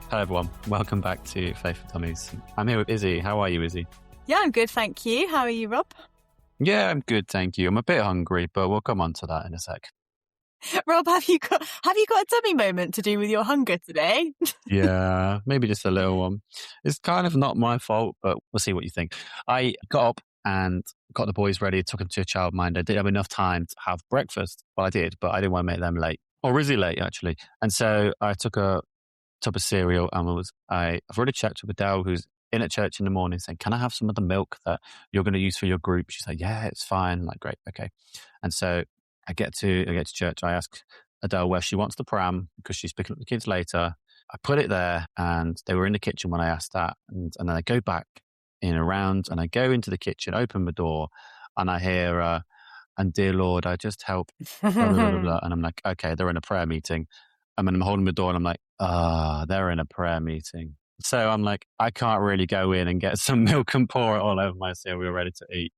Hello everyone, welcome back to Faith for Dummies. I'm here with Izzy. How are you, Izzy? Yeah, I'm good, thank you. How are you, Rob? Yeah, I'm good, thank you. I'm a bit hungry, but we'll come on to that in a sec. Rob, have you got a dummy moment to do with your hunger today? Yeah, maybe just a little one. It's kind of not my fault, but we'll see what you think. I got up and got the boys ready, took them to a childminder. I didn't have enough time to have breakfast. Well, I did, but I didn't want to make them late. Or Izzy late, actually. And so I took a tub of cereal and I've already checked with Adele, who's in at church in the morning, saying, can I have some of the milk that you're going to use for your group? She's like, yeah, it's fine. I'm like, great, okay. And so I get to church. I ask Adele where she wants the pram because she's picking up the kids later. I put it there and they were in the kitchen when I asked that. And then I go back in around and I go into the kitchen, open the door and I hear, and dear Lord, I just help, blah, blah, blah, blah, blah. And I'm like, okay, they're in a prayer meeting. And then I'm holding the door and I'm like, they're in a prayer meeting. So I'm like, I can't really go in and get some milk and pour it all over my cereal ready to eat.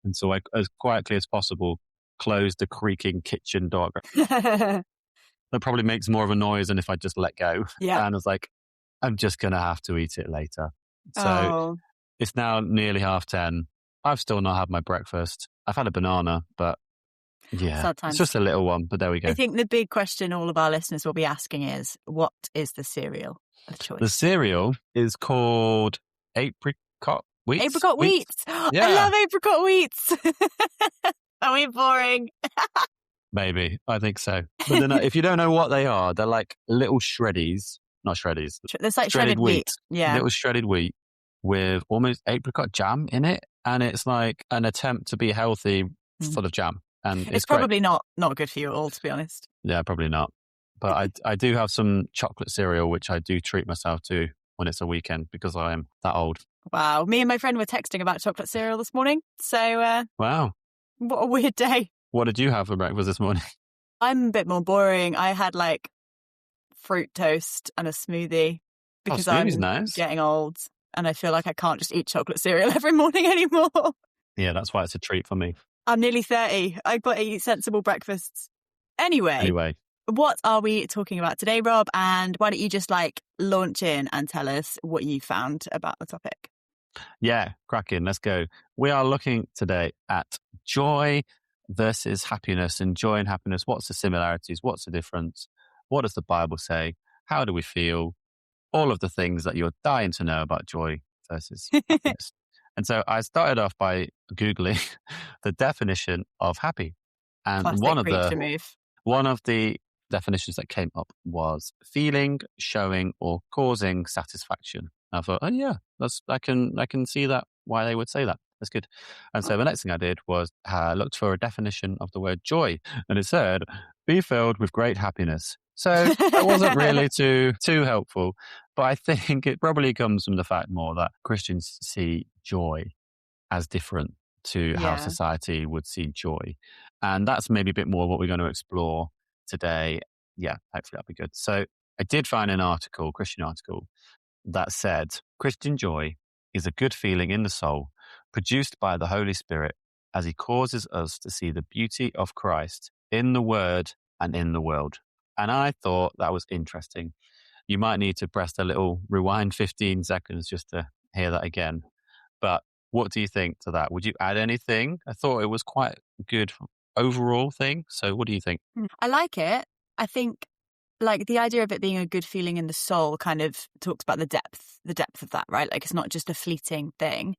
And so I, as quietly as possible, closed the creaking kitchen door. That probably makes more of a noise than if I just let go. Yeah. And I was like, I'm just going to have to eat it later. So It's now nearly 10:30. I've still not had my breakfast. I've had a banana, but yeah, it's just a little one, but there we go. I think the big question all of our listeners will be asking is, what is the cereal of choice? The cereal is called Apricot Wheats. Apricot Wheats. Yeah. I love Apricot Wheats. Are we boring? Maybe. I think so. But then if you don't know what they are, they're like little shreddies. Not shreddies. It's like shredded wheat. Yeah. Little shredded wheat with almost apricot jam in it. And it's like an attempt to be healthy full of jam. And it's probably not good for you at all, to be honest. Yeah, probably not. But I do have some chocolate cereal, which I do treat myself to when it's a weekend because I am that old. Wow. Me and my friend were texting about chocolate cereal this morning. So, wow. What a weird day. What did you have for breakfast this morning? I'm a bit more boring. I had like fruit toast and a smoothie because I'm nice. Getting old and I feel like I can't just eat chocolate cereal every morning anymore. Yeah, that's why it's a treat for me. I'm nearly 30. I've got to eat sensible breakfasts. Anyway, what are we talking about today, Rob? And why don't you just launch in and tell us what you found about the topic? Yeah, cracking. Let's go. We are looking today at joy versus happiness, and joy and happiness. What's the similarities? What's the difference? What does the Bible say? How do we feel? All of the things that you're dying to know about joy versus happiness. And so I started off by Googling the definition of happy. And one of the definitions that came up was feeling, showing, or causing satisfaction. I thought, oh yeah, I can see that, why they would say that. That's good. And so the next thing I did was looked for a definition of the word joy. And it said, be filled with great happiness. So that wasn't really too helpful. But I think it probably comes from the fact more that Christians see joy as different to how society would see joy. And that's maybe a bit more what we're going to explore today. Yeah, hopefully that'll be good. So I did find an article, Christian article, that said, Christian joy is a good feeling in the soul produced by the Holy Spirit as he causes us to see the beauty of Christ in the Word and in the world. And I thought that was interesting. You might need to press the little rewind 15 seconds just to hear that again. But what do you think to that? Would you add anything? I thought it was quite a good overall thing. So what do you think? I like it. I think the idea of it being a good feeling in the soul kind of talks about the depth of that, right? It's not just a fleeting thing.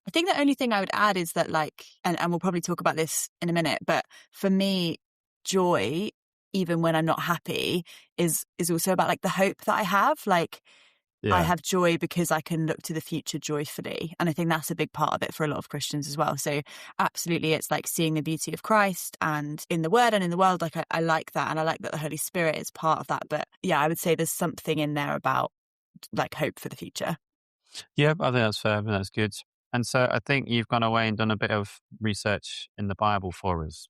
I think the only thing I would add is that and we'll probably talk about this in a minute, but for me, joy, even when I'm not happy, is also about the hope that I have. I have joy because I can look to the future joyfully. And I think that's a big part of it for a lot of Christians as well. So absolutely, it's seeing the beauty of Christ and in the Word and in the world. I like that. And I like that the Holy Spirit is part of that. But yeah, I would say there's something in there about hope for the future. Yeah, I think that's fair. That's good. And so I think you've gone away and done a bit of research in the Bible for us.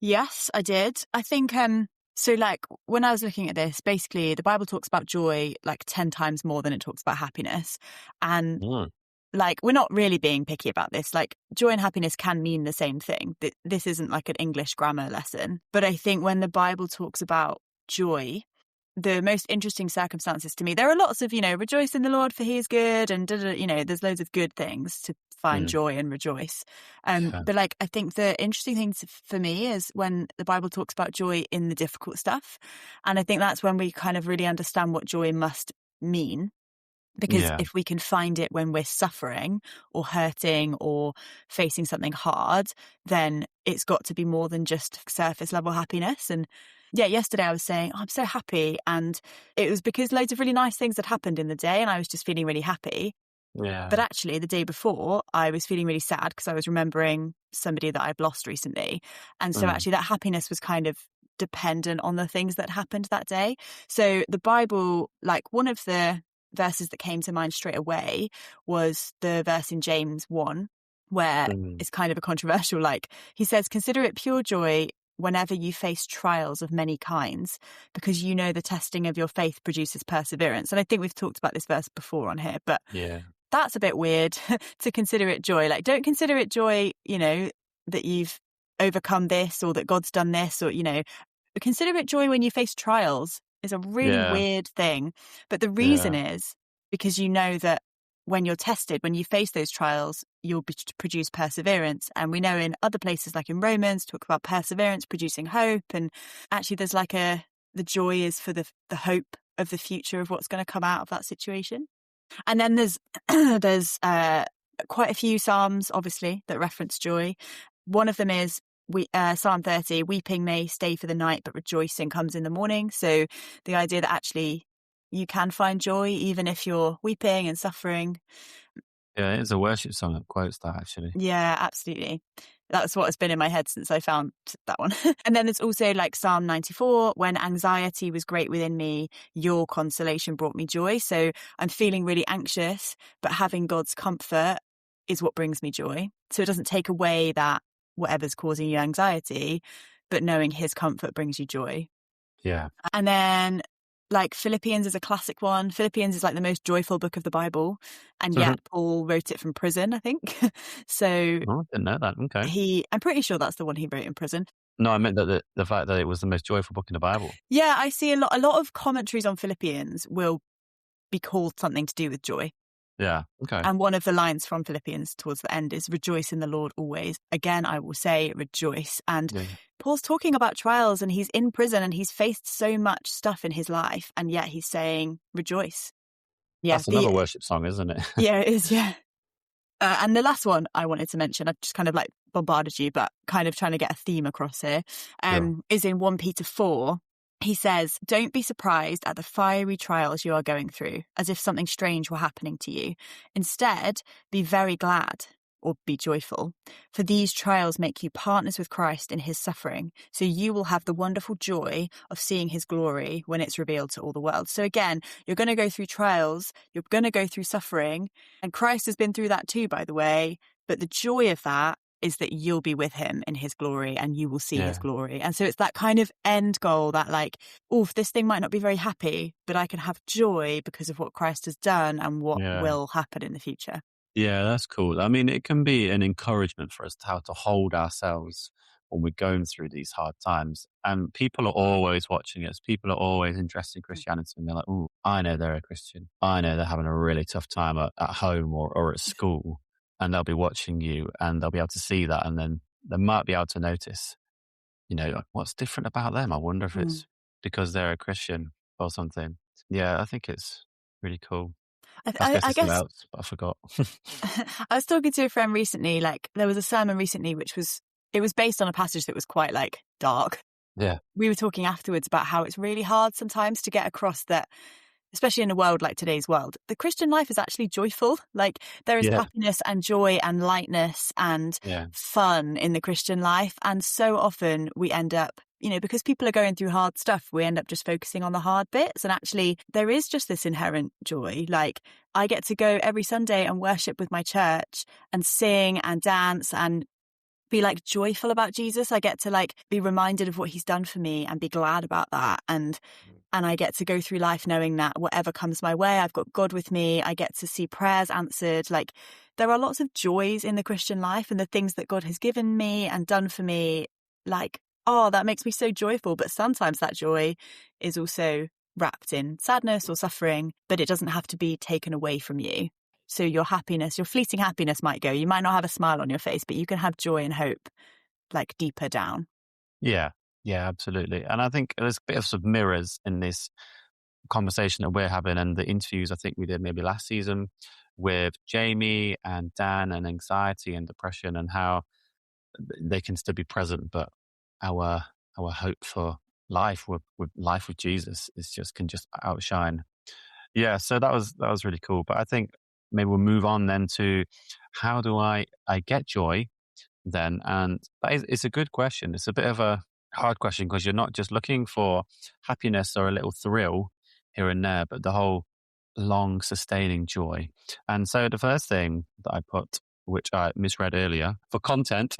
Yes, I did. I think so when I was looking at this, basically the Bible talks about joy 10 times more than it talks about happiness. And we're not really being picky about this. Joy and happiness can mean the same thing. This isn't an English grammar lesson. But I think when the Bible talks about joy, the most interesting circumstances to me, there are lots of, rejoice in the Lord for he is good, and there's loads of good things to find joy and rejoice. Yeah. But like, I think the interesting thing for me is when the Bible talks about joy in the difficult stuff. And I think that's when we kind of really understand what joy must mean. Because if we can find it when we're suffering or hurting or facing something hard, then it's got to be more than just surface level happiness. And yeah, yesterday I was saying, I'm so happy. And it was because loads of really nice things had happened in the day and I was just feeling really happy. Yeah. But actually, the day before, I was feeling really sad because I was remembering somebody that I've lost recently. And so actually that happiness was kind of dependent on the things that happened that day. So the Bible, like one of the verses that came to mind straight away was the verse in James 1, where it's kind of a controversial, like he says, consider it pure joy whenever you face trials of many kinds, because you know the testing of your faith produces perseverance. And I think we've talked about this verse before on here, but that's a bit weird to consider it joy. Like, don't consider it joy, that you've overcome this or that God's done this, or, consider it joy when you face trials is a really weird thing. But the reason is because you know that when you're tested, when you face those trials, you'll produce perseverance. And we know in other places, like in Romans, talk about perseverance producing hope. And actually there's like the joy is for the hope of the future of what's going to come out of that situation. And then there's quite a few Psalms, obviously, that reference joy. One of them is Psalm 30, weeping may stay for the night, but rejoicing comes in the morning. So the idea that actually you can find joy even if you're weeping and suffering. Yeah, it's a worship song that quotes that, actually. Yeah, absolutely. That's what has been in my head since I found that one. And then there's also like Psalm 94, when anxiety was great within me, your consolation brought me joy. So I'm feeling really anxious, but having God's comfort is what brings me joy. So it doesn't take away that whatever's causing you anxiety, but knowing his comfort brings you joy. Yeah. And then like Philippians is a classic one. Philippians is like the most joyful book of the Bible. And yet Paul wrote it from prison, I think. So I didn't know that. Okay. I'm pretty sure that's the one he wrote in prison. No, I meant that the fact that it was the most joyful book in the Bible. Yeah, I see a lot of commentaries on Philippians will be called something to do with joy. Yeah. Okay. And one of the lines from Philippians towards the end is rejoice in the Lord always. Again, I will say rejoice. And Paul's talking about trials and he's in prison and he's faced so much stuff in his life. And yet he's saying rejoice. Yeah, that's another worship song, isn't it? Yeah, it is. Yeah. And the last one I wanted to mention, I've just kind of like bombarded you, but kind of trying to get a theme across here, is in 1 Peter 4. He says, don't be surprised at the fiery trials you are going through, as if something strange were happening to you. Instead, be very glad, or be joyful, for these trials make you partners with Christ in his suffering, so you will have the wonderful joy of seeing his glory when it's revealed to all the world. So again, you're going to go through trials, you're going to go through suffering, and Christ has been through that too, by the way, but the joy of that is that you'll be with him in his glory and you will see his glory. And so it's that kind of end goal that like, this thing might not be very happy, but I can have joy because of what Christ has done and what will happen in the future. Yeah, that's cool. I mean, it can be an encouragement for us to how to hold ourselves when we're going through these hard times. And people are always watching us. People are always interested in Christianity. And they're like, oh, I know they're a Christian. I know they're having a really tough time at home or at school. And they'll be watching you and they'll be able to see that. And then they might be able to notice, what's different about them? I wonder if it's because they're a Christian or something. Yeah, I think it's really cool. I guess else, but I forgot. I was talking to a friend recently, like there was a sermon recently, it was based on a passage that was quite like dark. Yeah. We were talking afterwards about how it's really hard sometimes to get across that, especially in a world like today's world, the Christian life is actually joyful. Like there is happiness and joy and lightness and fun in the Christian life. And so often we end up, because people are going through hard stuff, we end up just focusing on the hard bits. And actually there is just this inherent joy. Like I get to go every Sunday and worship with my church and sing and dance and be like joyful about Jesus. I get to like be reminded of what he's done for me and be glad about that. And I get to go through life knowing that whatever comes my way, I've got God with me. I get to see prayers answered. Like there are lots of joys in the Christian life and the things that God has given me and done for me. Like, that makes me so joyful. But sometimes that joy is also wrapped in sadness or suffering, but it doesn't have to be taken away from you. So your happiness, your fleeting happiness might go. You might not have a smile on your face, but you can have joy and hope like deeper down. Yeah, yeah, absolutely. And I think there's a bit of sort of mirrors in this conversation that we're having and the interviews I think we did maybe last season with Jamie and Dan and anxiety and depression and how they can still be present, but our hope for life with life with Jesus is just can just outshine. Yeah, so that was really cool. But I think maybe we'll move on then to how do I get joy then? And it's a good question. It's a bit of a hard question because you're not just looking for happiness or a little thrill here and there, but the whole long sustaining joy. And so the first thing that I put, which I misread earlier, for content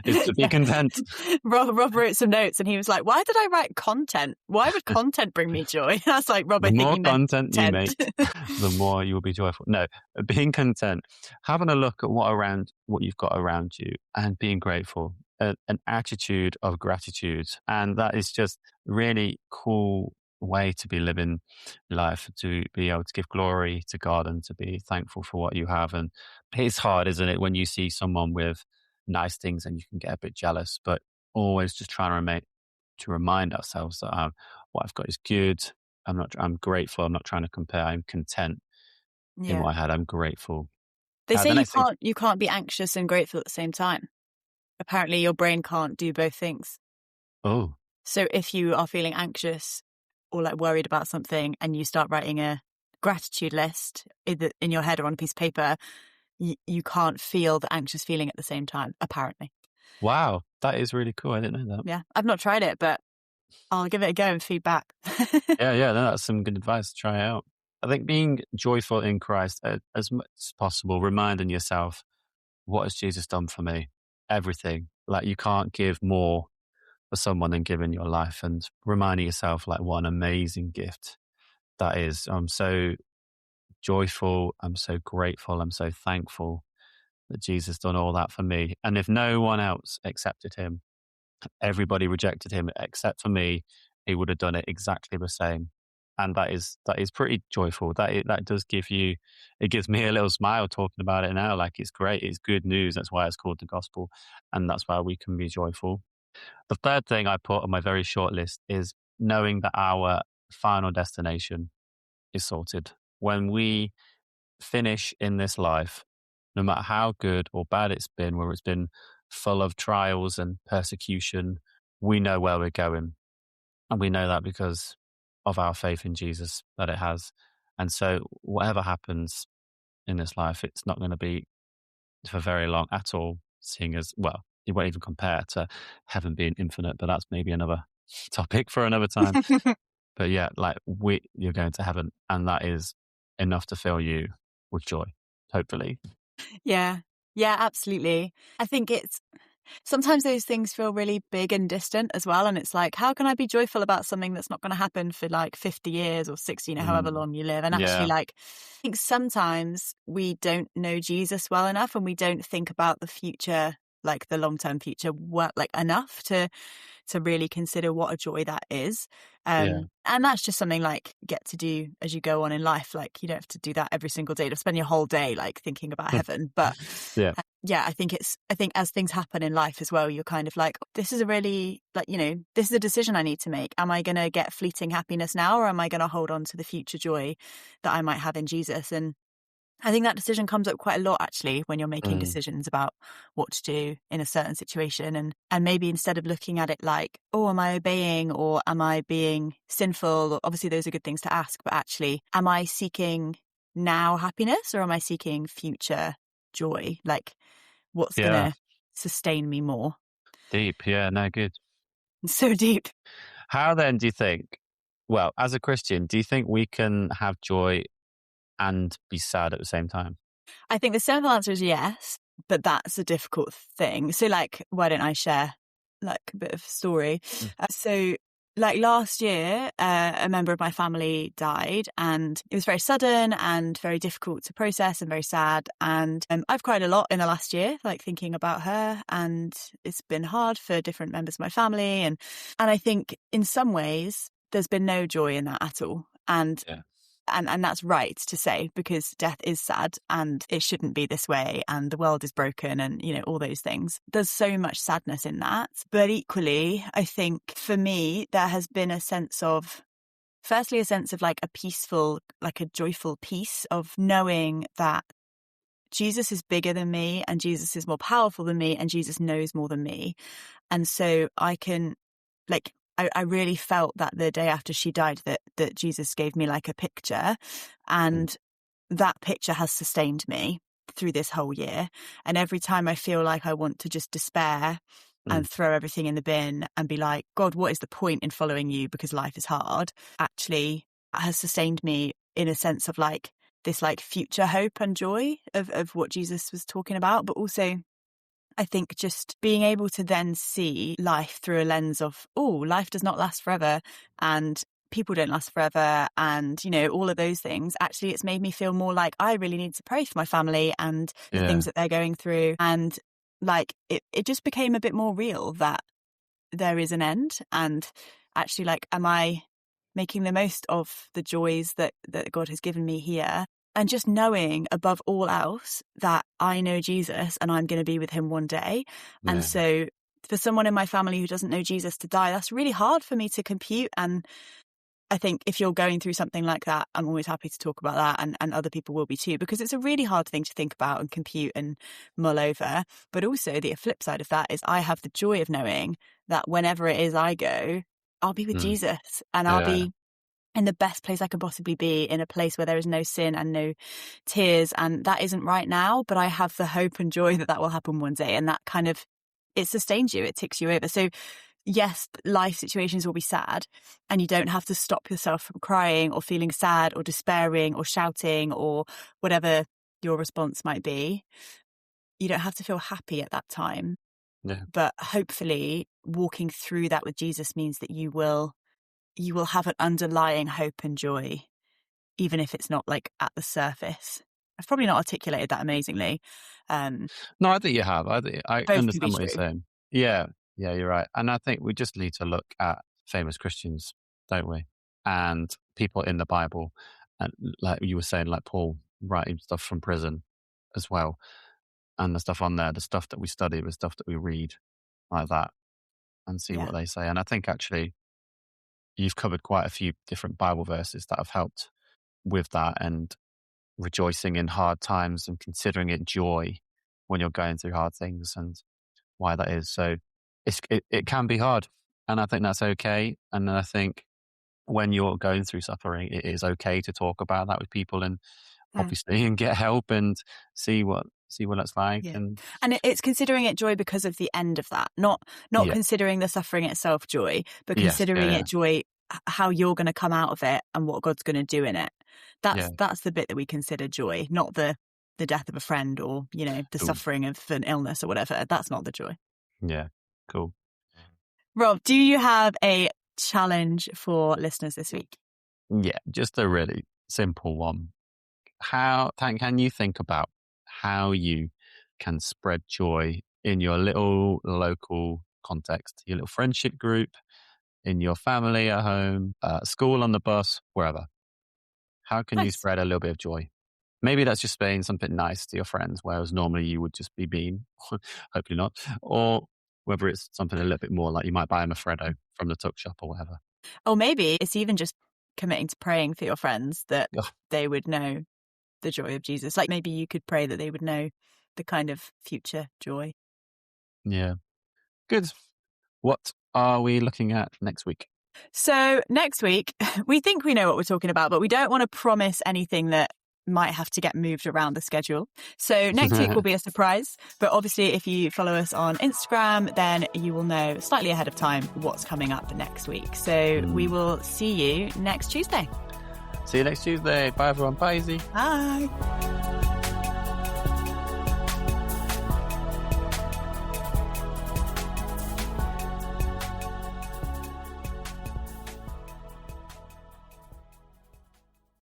is to be content. Rob wrote some notes and he was like, why did I write content? Why would content bring me joy? I was like, Rob, I The think more you meant content you make, the more you will be joyful. No, being content, having a look at what you've got around you and being grateful, an attitude of gratitude. And that is just really cool way to be living life, to be able to give glory to God and to be thankful for what you have. And it's hard, isn't it, when you see someone with nice things and you can get a bit jealous, but always just trying to remind ourselves that what I've got is good. I'm grateful. I'm not trying to compare. I'm content in what I had. I'm grateful. They say the you can't be anxious and grateful at the same time. Apparently your brain can't do both things. Oh. So if you are feeling anxious or like worried about something and you start writing a gratitude list either in your head or on a piece of paper, you can't feel the anxious feeling at the same time, apparently. Wow, that is really cool. I didn't know that. Yeah, I've not tried it, but I'll give it a go and feedback. Yeah, no, that's some good advice to try out. I think being joyful in Christ as much as possible, reminding yourself, what has Jesus done for me? Everything. Like you can't give more for someone than giving your life, and reminding yourself like what an amazing gift that is. I'm so joyful. I'm so grateful. I'm so thankful that Jesus done all that for me. And if no one else accepted him, everybody rejected him except for me, he would have done it exactly the same. And that is pretty joyful. That does give you, it gives me a little smile talking about it now. Like it's great. It's good news. That's why it's called the gospel. And that's why we can be joyful. The third thing I put on my very short list is knowing that our final destination is sorted. When we finish in this life, no matter how good or bad it's been, where it's been full of trials and persecution, we know where we're going. And we know that because of our faith in Jesus that it has. And so whatever happens in this life, it's not going to be for very long at all, seeing as, well, it won't even compare to heaven being infinite, but that's maybe another topic for another time. But yeah, like you're going to heaven and that is enough to fill you with joy, hopefully. Yeah, absolutely. I think sometimes those things feel really big and distant as well. And it's like, how can I be joyful about something that's not going to happen for like 50 years or 60, however long you live? And actually, like, I think sometimes we don't know Jesus well enough and we don't think about the future, like the long-term future, like enough to really consider what a joy that is. And that's just something like get to do as you go on in life. Like you don't have to do that every single day to spend your whole day like thinking about heaven. But I think as things happen in life as well, you're kind of like, this is a really like, this is a decision I need to make. Am I going to get fleeting happiness now, or am I going to hold on to the future joy that I might have in Jesus? And I think that decision comes up quite a lot actually when you're making decisions about what to do in a certain situation. And maybe instead of looking at it like, oh, am I obeying or am I being sinful? Obviously, those are good things to ask. But actually, am I seeking now happiness or am I seeking future joy? Like what's going to sustain me more? Deep. Yeah, no, good. So deep. How then do you think, well, as a Christian, do you think we can have joy and be sad at the same time? I think the simple answer is yes, but that's a difficult thing. So like, why don't I share like a bit of story? So like last year, a member of my family died and it was very sudden and very difficult to process and very sad. And I've cried a lot in the last year, like thinking about her, and it's been hard for different members of my family. And I think in some ways, there's been no joy in that at all. And Yeah. And that's right to say, because death is sad and it shouldn't be this way and the world is broken and, you know, all those things. There's so much sadness in that. But equally, I think for me, there has been a sense of, firstly, a sense of like a peaceful, like a joyful peace of knowing that Jesus is bigger than me and Jesus is more powerful than me and Jesus knows more than me. And so I can, like, I really felt that the day after she died that Jesus gave me like a picture, and that picture has sustained me through this whole year. And every time I feel like I want to just despair and throw everything in the bin and be like, God, what is the point in following you because life is hard? Actually has sustained me in a sense of like this like future hope and joy of what Jesus was talking about, but also I think just being able to then see life through a lens of, oh, life does not last forever and people don't last forever. And, you know, all of those things. Actually, it's made me feel more like I really need to pray for my family and the things that they're going through. And like, it just became a bit more real that there is an end. And actually, like, am I making the most of the joys that God has given me here? And just knowing above all else that I know Jesus and I'm going to be with him one day. Yeah. And so for someone in my family who doesn't know Jesus to die, that's really hard for me to compute. And I think if you're going through something like that, I'm always happy to talk about that, and other people will be too, because it's a really hard thing to think about and compute and mull over. But also the flip side of that is I have the joy of knowing that whenever it is I go, I'll be with Jesus and I'll be in the best place I can possibly be, in a place where there is no sin and no tears. And that isn't right now, but I have the hope and joy that will happen one day. And that kind of, it sustains you, it ticks you over. So yes, life situations will be sad and you don't have to stop yourself from crying or feeling sad or despairing or shouting or whatever your response might be. You don't have to feel happy at that time. Yeah. But hopefully walking through that with Jesus means that you will have an underlying hope and joy, even if it's not like at the surface. I've probably not articulated that amazingly. No, I think you have. I understand what you're saying. Yeah, you're right. And I think we just need to look at famous Christians, don't we? And people in the Bible, and like you were saying, like Paul writing stuff from prison as well. And the stuff on there, the stuff that we study, the stuff that we read, like that, and see what they say. And I think actually you've covered quite a few different Bible verses that have helped with that, and rejoicing in hard times and considering it joy when you're going through hard things and why that is. So it can be hard, and I think that's okay. And I think when you're going through suffering, it is okay to talk about that with people, and obviously and get help and see what it's like. Yeah. And it's considering it joy because of the end of that, not considering the suffering itself joy, but considering it joy, how you're going to come out of it and what God's going to do in it. That's the bit that we consider joy, not the death of a friend or, you know, the suffering of an illness or whatever. That's not the joy. Yeah, cool. Rob, do you have a challenge for listeners this week? Yeah, just a really simple one. Can you think about how you can spread joy in your little local context, your little friendship group, in your family at home, school, on the bus, wherever? How can you spread a little bit of joy? Maybe that's just saying something nice to your friends, whereas normally you would just be mean, hopefully not. Or whether it's something a little bit more like you might buy them a Freddo from the tuck shop or whatever. Or maybe it's even just committing to praying for your friends that they would know the joy of Jesus. Like maybe you could pray that they would know the kind of future joy. Yeah. Good. What are we looking at next week? So next week, we think we know what we're talking about, but we don't want to promise anything that might have to get moved around the schedule. So next week will be a surprise. But obviously, if you follow us on Instagram, then you will know slightly ahead of time what's coming up next week. So we will see you next Tuesday. See you next Tuesday. Bye, everyone. Bye, Izzy. Bye.